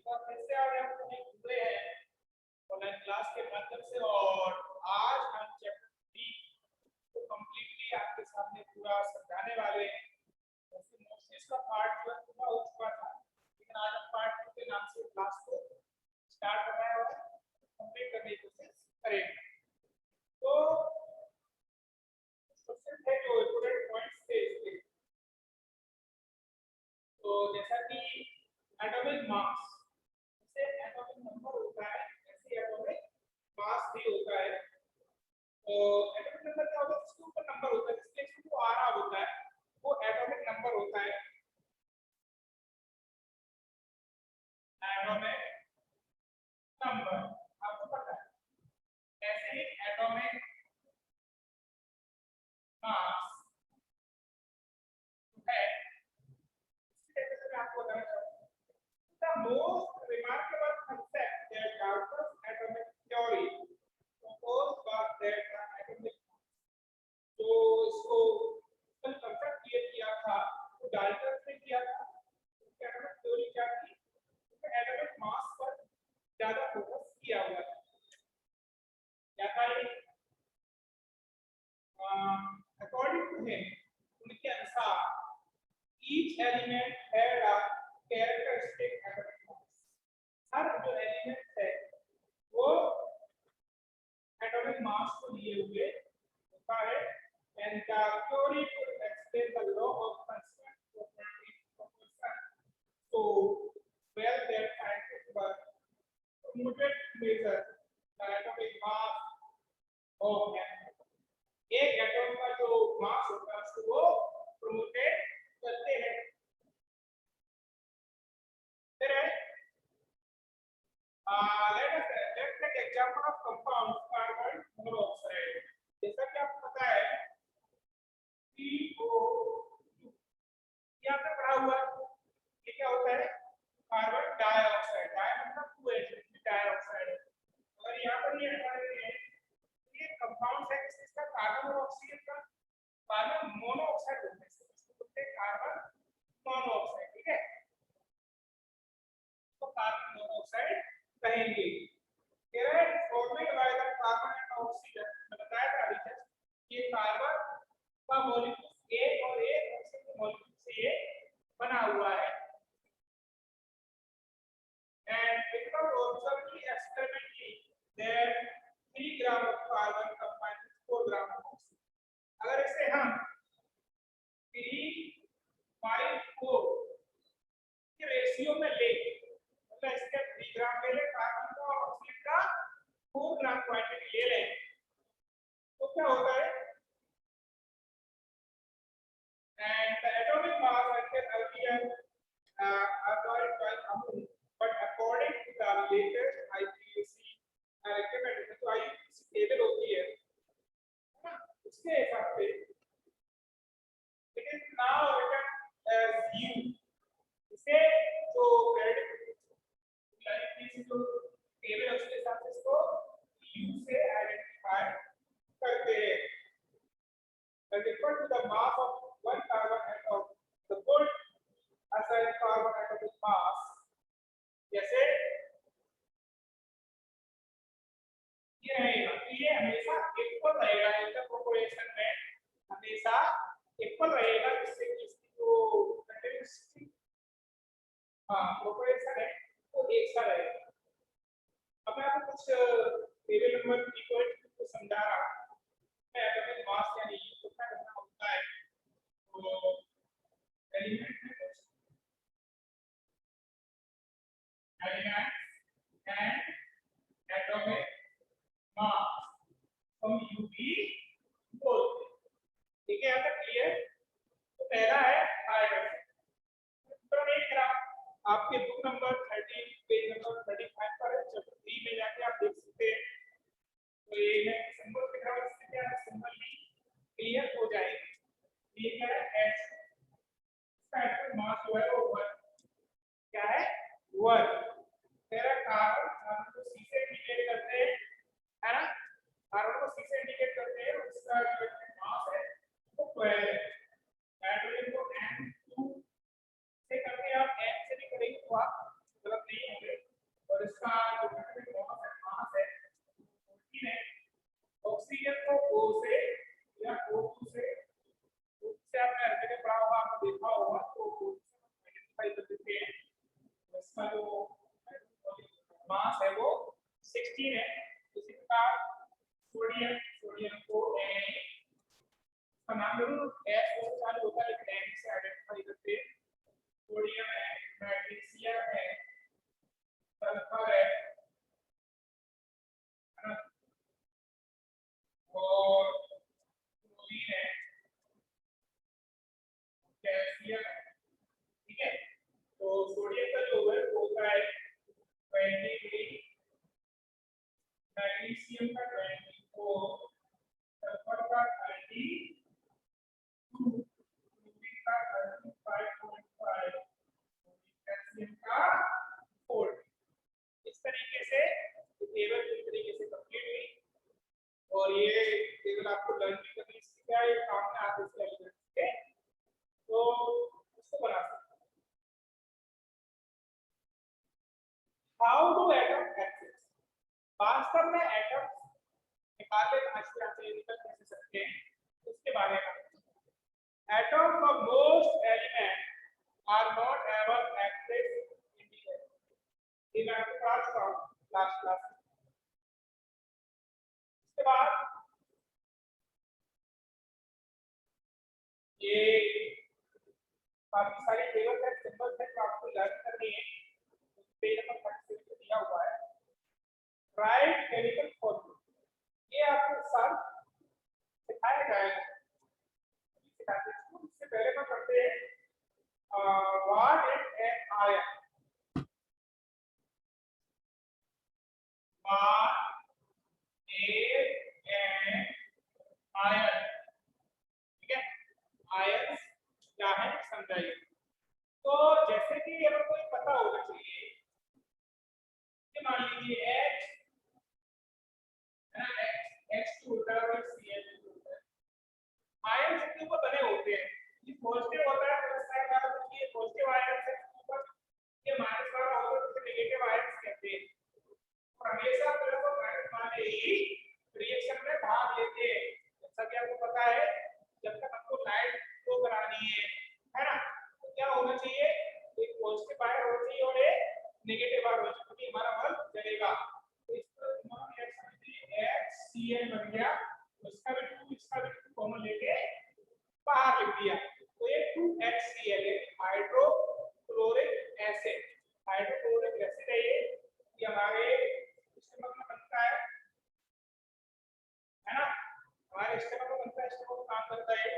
फिर से आज हम जुड़े हैं ऑनलाइन क्लास के माध्यम से और आज हम चैप्टर 3 को कंप्लीटली आपके सामने पूरा समझाने वाले हैं। वैसे मोस्टली इसका पार्ट 1 पूरा हो चुका था, लेकिन आज हम पार्ट 2 के नाम से क्लास को स्टार्ट कर रहे हैं और कंप्लीट करने की कोशिश करेंगे। तो क्वेश्चन है जो इंपॉर्टेंट पॉइंट्स थे इसके, तो जैसा कि एटॉमिक मास जैसे एटॉमिक नंबर होता है ऐसे एटॉमिक मास भी होता है। तो एटॉमिक नंबर क्या होता है? जिसके ऊपर नंबर होता है, जिसके जो आ रहा होता है वो एटॉमिक नंबर होता है। एटॉमिक नंबर आपको पता है। ऐसे ही एटॉमिक मास है, इसी तरीके से मैं आपको बताना चाहूंगा। The most remarkable concept that Dalton's atomic theory proposed was that the atomic जो इसको कंसेप्ट क्रिएट किया था वो डाल्टन ने किया था। उसकी एटॉमिक थ्योरी क्या थी? उसने एटॉमिक मास पर ज्यादा फोकस किया हुआ था। क्या था ये? अकॉर्डिंग टू हिम, उनके अनुसार each element had a characteristic atomic mass. हर जो एलिमेंट है वो एटॉमिक मास को लिए हुए होता है। and the theory could explain the law of constant proportion so well that scientists were promoted to measure the atomic mass of an atom. एक atom का जो मास होता है उसको वो प्रोमोटेड करते हैं। फिर है let's take example of compound carbon monoxide। जैसा कि आपको पता है CO2 ये आपने पढ़ा हुआ है। ये क्या होता है? Carbon dioxide. डाई मतलब 2 डाइऑक्साइड है। अगर यहाँ पर ये हटा देते हैं ये कंपाउंड है किसका? कार्बन और ऑक्सीजन का। कार्बन मोनोऑक्साइड होता है, इसको बोलते हैं कार्बन मोनोऑक्साइड। ठीक है, तो कार्बन मोनोऑक्साइड कहेंगे। कह रहे हैं formed by the carbon and oxygen. मैं बताया था अभी तक ये कार्बन का मॉलिक्यूल A और A ऑक्सीजन के मॉलिक्यूल से ये बना हुआ है। and it was observed experimentally that 3 gram of carbon combined with 4 gram of oxygen। अगर इसे हम 3:4 के रेशियो में ले, मतलब इसके 3 ग्राम ले ले कार्बन का और ऑक्सीजन का 4 ग्राम क्वांटिटी ले लें तो क्या होता है? and the atomic mass was earlier avoided by Amun, but according to the latest IPCC recommendation, तो IPCC टेबल होती है ना, उसके हिसाब से it is now written as U। इसे जो IPCC जो टेबल है उसके हिसाब से इसको U से आइडेंटिफाई करते हैं। Refer to the mass of one carbon atom, the full assigned carbon atomic mass। जैसे ये रहेगा, ये हमेशा इक्वल रहेगा, इनका प्रोपोर्शन में हमेशा इक्वल रहेगा, जिससे कि इसकी जो कैरेक्टरिस्टिक प्रोपोर्शन है वो एक सा रहेगा। अब मैं आपको कुछ टेबल नंबर 3.2 को समझा रहा हूं। एटॉमिक मास यानी कितना कितना होता है। तो एलिमेंट एंड एटॉमिक मास हम यूबी बोलते हैं। ठीक है, यहाँ तक क्लियर? तो पहला है हाइड्रोजन। तो एक ग्राफ आपके बुक नंबर 30 पेज नंबर 35 पर है, चैप्टर 3 में जाके आप देख सकते हैं। तो ये मैं सिंबल लिख रहा हूं, इससे क्या है सिंबल भी क्लियर हो जाएगी। ये क्या है? H। इसका एटॉमिक मास जो है वो 1 क्या है? 1। तेरा कार्बन को C से इंडिकेट करते हैं, है ना? कार्बन को C से इंडिकेट करते हैं, उसका जो मास है वो 12 है। नाइट्रोजन को N2 से करते हैं, आप N से भी करेंगे तो आप गलत नहीं होंगे। ऑक्सीजन को O से या O2 से आपने हर जगह पढ़ा होगा, आपने देखा होगा, तो आइडेंटिफाई कर देते हैं। इसका जो मास है वो 16 है। इसी प्रकार सोडियम को नाम जरूर एस से चालू होता है, लेकिन एन से आइडेंटिफाई करते हैं। सोडियम है, मैग्नीशियम है, सल्फर है और क्लोरीन है, कैल्शियम है। ठीक है, तो सोडियम का जो है वो होता है 23, मैग्नीशियम का 24, सल्फर का 32, क्लोरीन का 35.5, कैल्शियम का 4। इस तरीके से टेबल इस तरीके से कंप्लीट हुई, और ये टेबल आपको लर्न भी करनी सीखा है, काम में आप इसके एलिमेंट्स के तो उसको बना सकते हैं। How do atom exist? वास्तव में एटम निकाले से निकल कैसे सकते हैं, उसके बारे में। Atoms of most element are not ever exist individually. ये मैं आपको क्लास का क्लास इसके बाद ये काफी सारे टेबल है, सिंबल्स है, जो आपको लर्न करनी है। पेज नंबर 36 पे दिया हुआ है, राइट केमिकल फॉर्मूला। ये आपको सब सिखाया जाएगा, सिखाते हैं। इससे पहले हम करते हैं what is an ion. What is an ion? ठीक है, आयन क्या है समझाइए। तो जैसे कि हमें कोई पता होना चाहिए कि मान लीजिए H है ना, H2 होता है और Cl2 होता है। आयन के ऊपर बने होते हैं, ये पॉजिटिव होता है प्लस साइन वाला, तो ये पॉजिटिव आयन है, ऊपर ये माइनस वाला होता है तो नेगेटिव आयन कहते हैं। और हमेशा प्लस और माइनस वाले ही रिएक्शन में भाग लेते हैं। जैसा कि आपको पता है, जब तक हमको लाइट फ्लो करानी है ना, तो क्या होना चाहिए, एक पॉजिटिव आयन होना चाहिए और एक नेगेटिव आयन होना चाहिए, क्योंकि हमारा बल्ब जलेगा। तो इस पर दोनों रिएक्शन में HCl बन गया, उसका भी 2 इसका भी 2 दोनों लेके बाहर लिख दिया, तो ये 2HCl है, हाइड्रोक्लोरिक एसिड। हाइड्रोक्लोरिक एसिड है ये हमारे स्टमक में बनता है ना, हमारे स्टमक में बनता है। स्टमक काम करता है,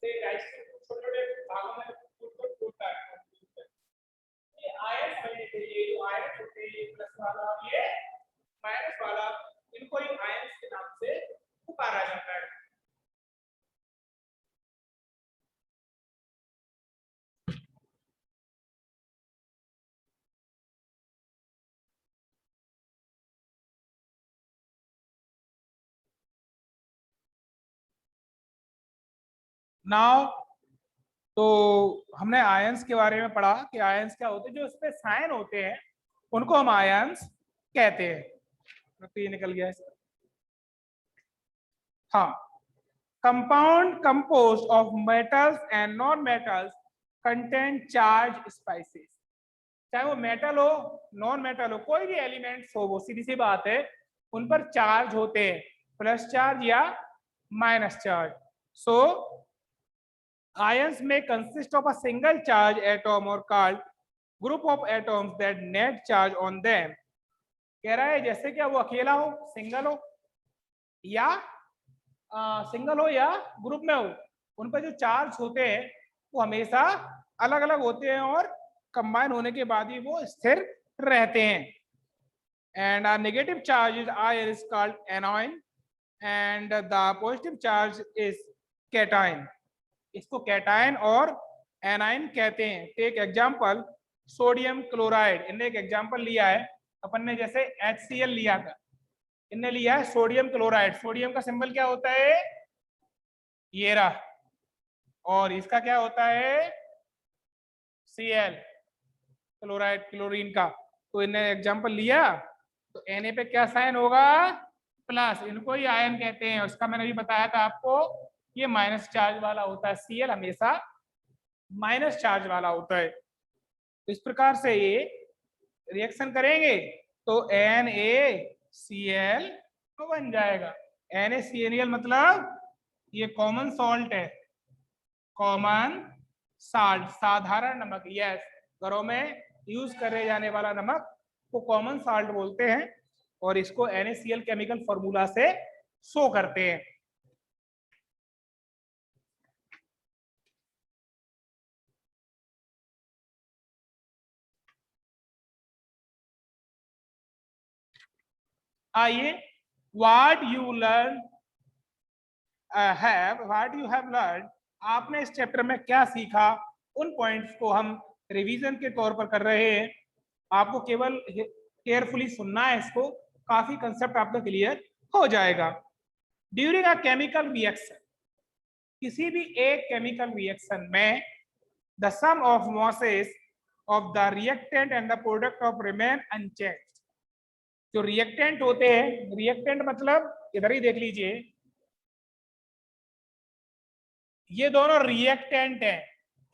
से डाइजेशन छोटे छोटे भागों में टूटता है। ये आयन बनने के लिए जो आयन होते हैं, ये प्लस वाला और ये माइनस वाला, इनको इन आयंस के नाम से पुकारा जाता है। नाउ तो हमने आयंस के बारे में पढ़ा कि आयंस क्या होते हैं, जो इसमें साइन होते हैं उनको हम आयंस कहते हैं। तो ये निकल गया इसका। हाँ, compound composed of metals and non metals contain charge spices. चाहे वो मेटल हो नॉन मेटल हो, कोई भी एलिमेंट्स हो, वो सीधी सी बात है, उन पर चार्ज होते हैं, प्लस चार्ज या minus charge. So ions may consist of a single charge atom or called group of atoms that net charge on them। कह रहा है जैसे कि वो अकेला हो, सिंगल हो या ग्रुप में हो, उन पर जो चार्ज होते हैं वो हमेशा अलग अलग होते हैं और कंबाइन होने के बाद ही वो स्थिर रहते हैं। And negative charge is ion is called anion and the positive charge is cation. इसको कैटायन और एनायन कहते हैं। Take example sodium chloride. इन्हें एक एग्जांपल लिया है अपन ने, जैसे HCl लिया था, इनने लिया है सोडियम क्लोराइड। सोडियम का सिंबल क्या होता है, ये रहा, और इसका क्या होता है, Cl, क्लोराइड क्लोरीन का। तो इन्हें एग्जांपल लिया, तो Na पे क्या साइन होगा, प्लस, इनको ही आयन कहते हैं। उसका मैंने अभी बताया था आपको, ये माइनस चार्ज वाला होता है। Cl हमेशा माइनस चार्ज वाला होता है। तो इस प्रकार से ये रिएक्शन करेंगे तो NaCl तो बन जाएगा। NaCl मतलब ये कॉमन सॉल्ट है, कॉमन साल्ट, साधारण नमक। यस, घरों में यूज करे जाने वाला नमक को कॉमन साल्ट बोलते हैं, और इसको NaCl केमिकल फॉर्मूला से शो करते हैं। आइए, what you learn what you have learn, आपने इस चैप्टर में क्या सीखा, उन पॉइंट्स को हम रिवीजन के तौर पर कर रहे हैं। आपको केवल केयरफुली सुनना है इसको, काफी कंसेप्ट आपका क्लियर हो जाएगा। ड्यूरिंग अ केमिकल रिएक्शन, किसी भी एक केमिकल रिएक्शन में the sum of masses of the reactant and the product of remain unchanged. जो रिएक्टेंट होते हैं, रिएक्टेंट मतलब इधर ही देख लीजिए, ये दोनों रिएक्टेंट हैं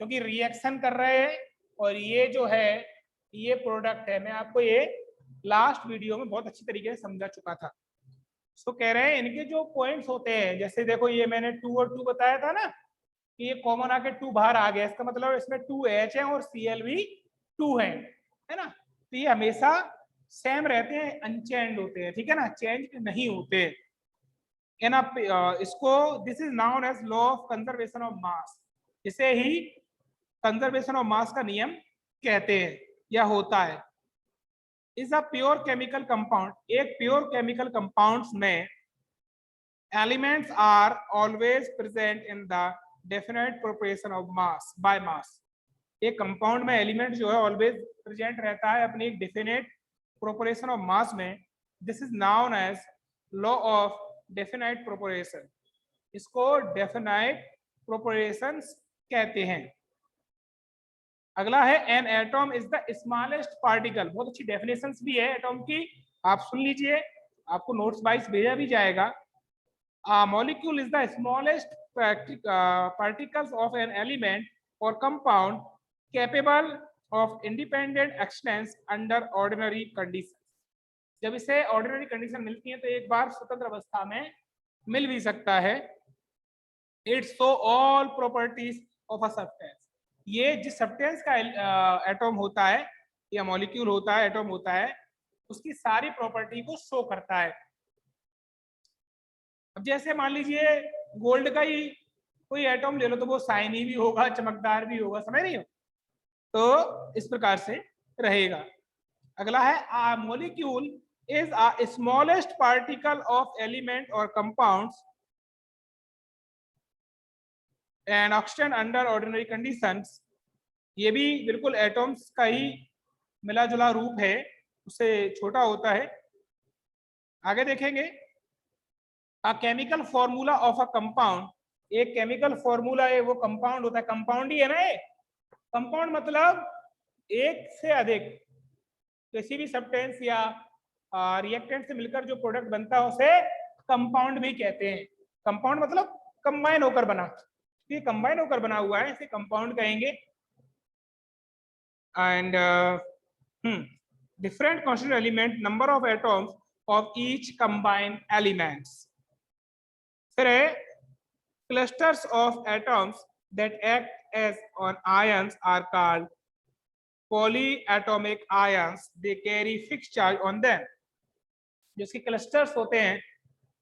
क्योंकि रिएक्शन कर रहे हैं, और ये जो है ये प्रोडक्ट है। मैं आपको ये लास्ट वीडियो में बहुत अच्छी तरीके से समझा चुका था। तो कह रहे हैं इनके जो पॉइंट्स होते हैं, जैसे देखो ये मैंने 2 और 2 बताया था ना, कि ये कॉमन आके 2 बाहर आ गया, इसका मतलब इसमें 2H है और Cl भी 2 है ना। तो ये हमेशा सेम रहते हैं, अनचेंज होते हैं, ठीक है ना, चेंज नहीं होते। इसको this is known as law of conservation of mass, इसे ही कंजर्वेशन ऑफ मास का नियम कहते हैं या होता है। Is a pure chemical compound, एक प्योर केमिकल कंपाउंड्स में elements are always present in the definite proportion of mass by mass. एक कंपाउंड में एलिमेंट जो है ऑलवेज प्रेजेंट रहता है अपनी एक डेफिनेट प्रोपोर्शन ऑफ मास में। This is known as law of definite proportion, इसको डेफिनाइट प्रोपोर्शंस कहते हैं। अगला है an atom is the smallest particle, बहुत अच्छी डेफिनेशंस भी है एटॉम की, आप सुन लीजिए, आपको नोट्स वाइज भेजा भी जाएगा। Molecule is the smallest particles of an element or compound capable of independent existence under ordinary conditions। जब इसे ऑर्डिनरी कंडीशन मिलती है तो एक बार स्वतंत्र अवस्था में मिल भी सकता है। It's show all properties of a substance, ये जिस सब्सटेंस का एटॉम होता है या मॉलिक्यूल होता है, एटॉम होता है, उसकी सारी प्रॉपर्टी को शो करता है। अब जैसे मान लीजिए गोल्ड का ही कोई एटॉम ले लो तो वो शाइनी भी होगा, चमकदार भी होगा, समझ रही हो, तो इस प्रकार से रहेगा। अगला है molecule is a smallest particle of element और compounds and oxygen under ordinary conditions, ये भी बिल्कुल एटॉम्स का ही मिला जुला रूप है, उससे छोटा होता है। आगे देखेंगे a chemical formula of a compound, एक केमिकल फॉर्मूला है वो कंपाउंड होता है, कंपाउंड ही है ना ये, कंपाउंड मतलब एक से अधिक किसी भी सब्सटेंस या रिएक्टेंट से मिलकर जो प्रोडक्ट बनता है उसे कंपाउंड भी कहते हैं। कंपाउंड मतलब कंबाइन होकर बना, ये कंबाइन होकर बना हुआ है, इसे कंपाउंड कहेंगे। And different constituent element, number of atoms of each combined elements। फिर है clusters of atoms that act as on ions are called polyatomic ions, they carry fixed charge on them। जो इसके क्लस्टर्स होते हैं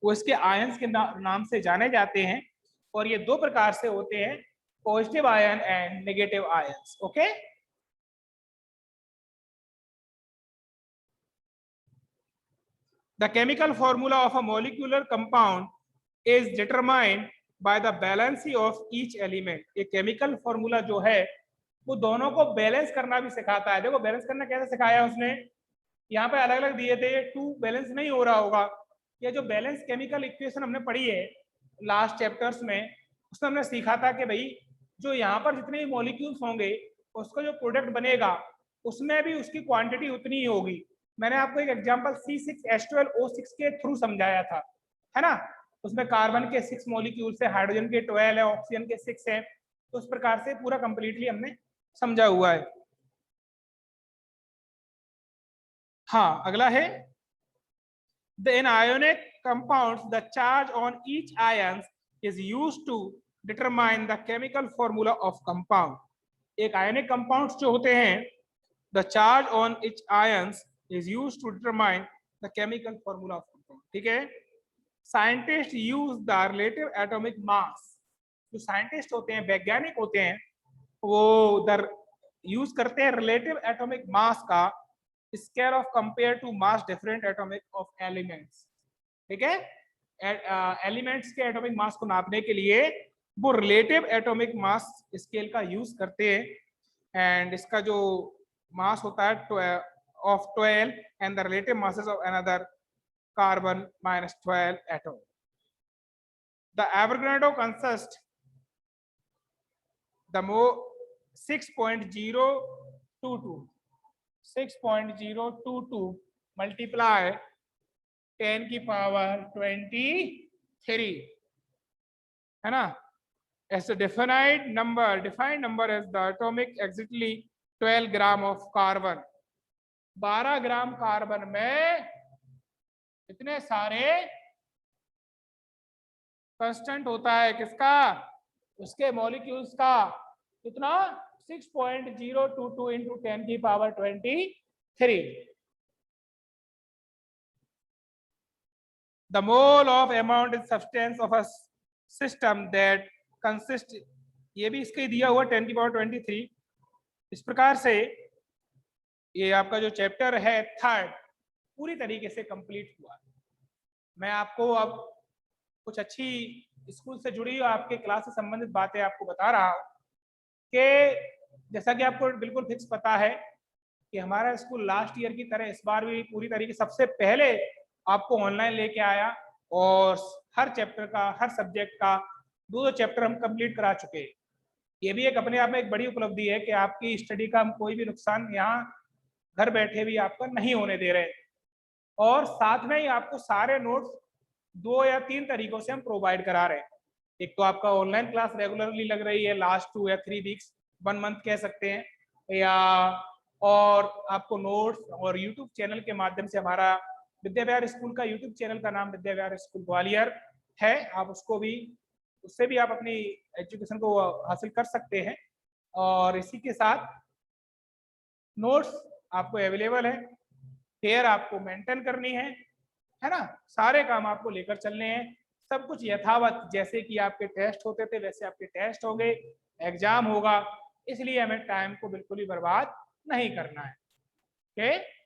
वो इसके ions के नाम से जाने जाते हैं, और ये दो प्रकार से होते हैं, positive ion and negative ions. Okay, the chemical formula of a molecular compound is determined by the balance of each element। ये केमिकल फॉर्मूला जो है वो दोनों को बैलेंस करना भी सिखाता है। देखो बैलेंस करना कैसे सिखाया उसने, यहाँ पे अलग अलग दिए थे, ये 2 बैलेंस नहीं हो रहा होगा। ये जो बैलेंस केमिकल इक्वेशन हमने पढ़ी है लास्ट चैप्टर्स में, उसमें हमने सीखा था कि भाई जो यहाँ पर जितने भी मॉलिक्यूल्स होंगे उसका जो प्रोडक्ट बनेगा उसमें भी उसकी क्वांटिटी उतनी ही होगी। मैंने आपको एक एग्जांपल C6H12O6 के थ्रू समझाया था, है ना। उसमें कार्बन के 6 मॉलिक्यूल से, हाइड्रोजन के 12 है, ऑक्सीजन के 6 है। तो उस प्रकार से पूरा कंप्लीटली हमने समझा हुआ है। हाँ, अगला है in ionic compounds the charge on each ion is used to determine the chemical formula of compound. एक आयनिक कंपाउंड्स जो होते हैं, the charge on each ions is used to determine the chemical formula of compound. ठीक है। Scientist use the relative atomic मास। जो scientist होते हैं, वैज्ञानिक होते हैं, वो यूज करते हैं रिलेटिव एटॉमिक मास का scale of compare to mass different atomic of elements. ठीक है। एलिमेंट्स के एटॉमिक मास को नापने के लिए वो रिलेटिव एटॉमिक मास स्केल का यूज करते हैं। एंड इसका जो मास होता है of 12 and the relative masses of another carbon minus 12 atom. The Avogadro consists the more 6.022 multiply 10 की पावर 23, है ना। As a defined number is the atomic exactly 12 gram of carbon. 12 gram carbon में इतने सारे कांस्टेंट होता है, किसका, उसके मॉलिक्यूल्स का। कितना, 6.022 इंटू 10 की power 23। The mole of amount is substance of a system that consist, ये भी इसके दिया हुआ 10 की पावर 23। इस प्रकार से ये आपका जो चैप्टर है थर्ड पूरी तरीके से कंप्लीट हुआ। मैं आपको अब कुछ अच्छी स्कूल से जुड़ी आपके क्लास से संबंधित बातें आपको बता रहा हूँ कि जैसा कि आपको बिल्कुल फिक्स पता है कि हमारा स्कूल लास्ट ईयर की तरह इस बार भी पूरी तरीके सबसे पहले आपको ऑनलाइन लेके आया और हर चैप्टर का, हर सब्जेक्ट का 2 चैप्टर हम कंप्लीट करा चुके हैं। ये भी एक अपने आप में एक बड़ी उपलब्धि है कि आपकी स्टडी का हम कोई भी नुकसान यहाँ घर बैठे भी आपका नहीं होने दे रहे, और साथ में ही आपको सारे नोट्स 2 या 3 तरीकों से हम प्रोवाइड करा रहे हैं। एक तो आपका ऑनलाइन क्लास रेगुलरली लग रही है लास्ट 2 या 3 वीक्स, 1 मंथ कह सकते हैं, या और आपको नोट्स और यूट्यूब चैनल के माध्यम से, हमारा विद्या विहार स्कूल का यूट्यूब चैनल का नाम विद्या विहार स्कूल ग्वालियर है, आप उसको भी, उससे भी आप अपनी एजुकेशन को हासिल कर सकते हैं। और इसी के साथ नोट्स आपको अवेलेबल है, फेयर आपको मेंटेन करनी है ना। सारे काम आपको लेकर चलने हैं, सब कुछ यथावत जैसे कि आपके टेस्ट होते थे वैसे आपके टेस्ट होंगे, एग्जाम होगा, इसलिए हमें टाइम को बिल्कुल ही बर्बाद नहीं करना है। ओके।